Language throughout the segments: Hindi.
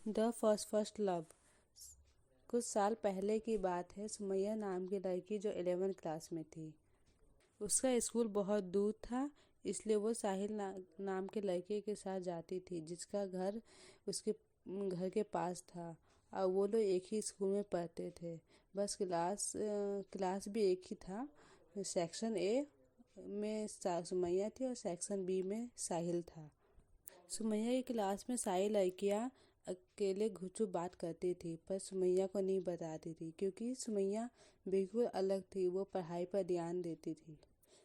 The first love. कुछ साल पहले की बात है। सुमैया नाम की लड़की जो 11वीं क्लास में थी, उसका स्कूल बहुत दूर था, इसलिए वो साहिल नाम के लड़के के साथ जाती थी, जिसका घर उसके घर के पास था। और वो लोग एक ही स्कूल में पढ़ते थे। बस क्लास भी एक ही था। सेक्शन ए में सुमैया थी और सेक्शन बी में साहिल था। सुमैया की क्लास में सारी लड़कियां अकेले घुचू बात करती थी, पर सुमैया को नहीं बताती थी, क्योंकि सुमैया बिल्कुल अलग थी। वो पढ़ाई पर ध्यान देती थी।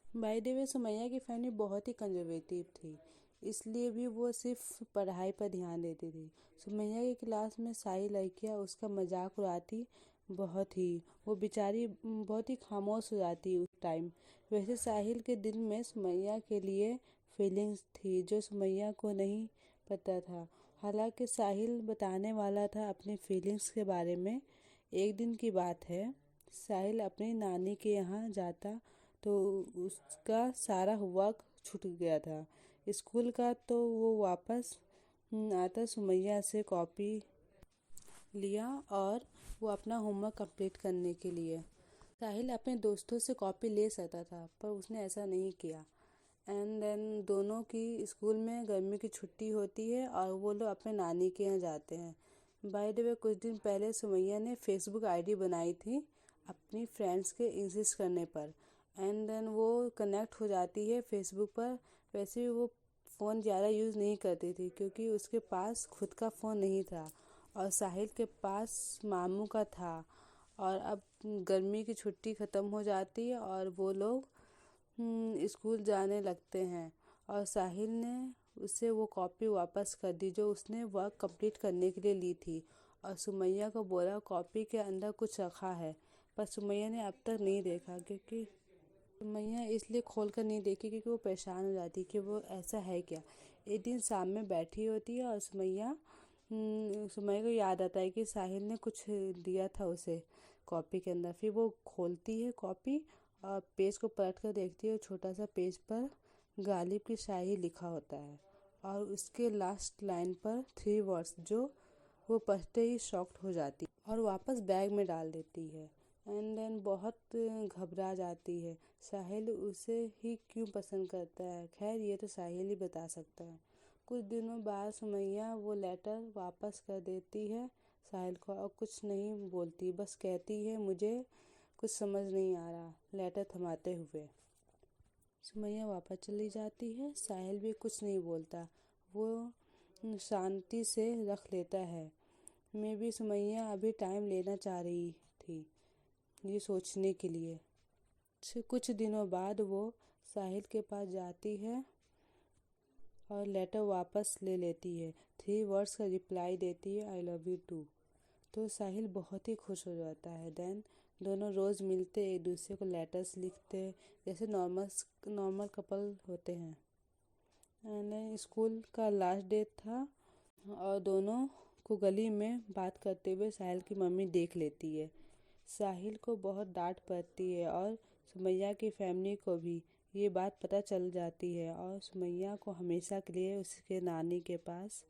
बाय द वे, सुमैया की फैमिली बहुत ही कंजर्वेटिव थी, इसलिए भी वो सिर्फ पढ़ाई पर ध्यान देती थी। सुमैया की क्लास में सारी लड़कियां उसका मजाक उड़ाती बहुत ही। वो बेचारी बहुत ही खामोश हो जाती उस टाइम। वैसे साहिल के दिल में सुमैया के लिए फीलिंग्स थी, जो सुमैया को नहीं पता था। हालांकि साहिल बताने वाला था अपनी फीलिंग्स के बारे में। एक दिन की बात है, साहिल अपनी नानी के यहाँ जाता तो उसका सारा वर्क छूट गया था स्कूल का। तो वो वापस आता सुमैया से कॉपी लिया और वो अपना होमवर्क कंप्लीट करने के लिए। साहिल अपने दोस्तों से कॉपी ले सकता था, पर उसने ऐसा नहीं किया। एंड देन दोनों की स्कूल में गर्मी की छुट्टी होती है और वो लोग अपने नानी के यहाँ जाते हैं। बाय द वे, कुछ दिन पहले सुमैया ने फेसबुक आईडी बनाई थी अपनी फ्रेंड्स के इंसिस्ट करने पर। एंड देन वो कनेक्ट हो जाती है फेसबुक पर। वैसे भी वो फ़ोन ज़्यादा यूज़ नहीं करती थी, क्योंकि उसके पास खुद का फ़ोन नहीं था और साहिल के पास मामू का था। और अब गर्मी की छुट्टी ख़त्म हो जाती है और वो लोग स्कूल जाने लगते हैं। और साहिल ने उसे वो कॉपी वापस कर दी जो उसने वर्क कंप्लीट करने के लिए ली थी, और सुमैया को बोला कॉपी के अंदर कुछ रखा है। पर सुमैया ने अब तक नहीं देखा, क्योंकि सुमैया इसलिए खोल कर नहीं देखी क्योंकि वो परेशान हो जाती कि वो ऐसा है क्या। एक दिन शाम में बैठी होती है और सुमैया को याद आता है कि साहिल ने कुछ दिया था उसे कॉपी के अंदर। फिर वो खोलती है कॉपी और पेज को पलट कर देखती है। छोटा सा पेज पर गालिब की शायरी लिखा होता है और उसके लास्ट लाइन पर 3 वर्ड्स, जो वो पढ़ते ही शॉक्ड हो जाती और वापस बैग में डाल देती है। एंड देन बहुत घबरा जाती है। साहिल उसे ही क्यों पसंद करता है? खैर, ये तो साहिल ही बता सकता है। कुछ दिनों बाद सुमैया वो लेटर वापस कर देती है साहिल को और कुछ नहीं बोलती, बस कहती है मुझे कुछ समझ नहीं आ रहा, लेटर थमाते हुए। सुमैया वापस चली जाती है। साहिल भी कुछ नहीं बोलता, वो शांति से रख लेता है। मैं भी सुमैया अभी टाइम लेना चाह रही थी ये सोचने के लिए। कुछ दिनों बाद वो साहिल के पास जाती है और लेटर वापस ले लेती है। 3 वर्ड्स का रिप्लाई देती है, आई लव यू टू। तो साहिल बहुत ही खुश हो जाता है। देन दोनों रोज़ मिलते, एक दूसरे को लेटर्स लिखते, जैसे नॉर्मल कपल होते हैं। एंड स्कूल का लास्ट डे था और दोनों को गली में बात करते हुए साहिल की मम्मी देख लेती है। साहिल को बहुत डांट पड़ती है और सुमैया की फैमिली को भी ये बात पता चल जाती है और सुमैया को हमेशा के लिए उसके नानी के पास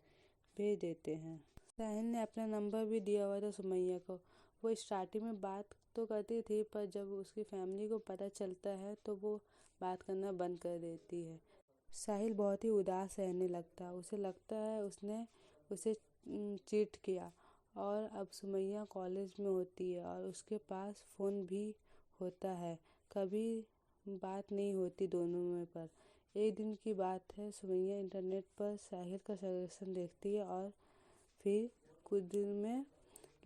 भेज देते हैं। साहिल ने अपना नंबर भी दिया हुआ था सुमैया को। वो स्टार्टिंग में बात तो करती थी, पर जब उसकी फैमिली को पता चलता है तो वो बात करना बंद कर देती है। साहिल बहुत ही उदास रहने लगता है। उसे लगता है उसने उसे चीट किया। और अब सुमैया कॉलेज में होती है और उसके पास फ़ोन भी होता है। कभी बात नहीं होती दोनों में, पर एक दिन की बात है, सुमैया इंटरनेट पर साहिल का सजेशन देखती है और फिर कुछ दिन में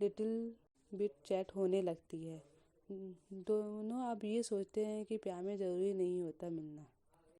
लिटिल बिट चैट होने लगती है। दोनों अब ये सोचते हैं कि प्यार में ज़रूरी नहीं होता मिलना।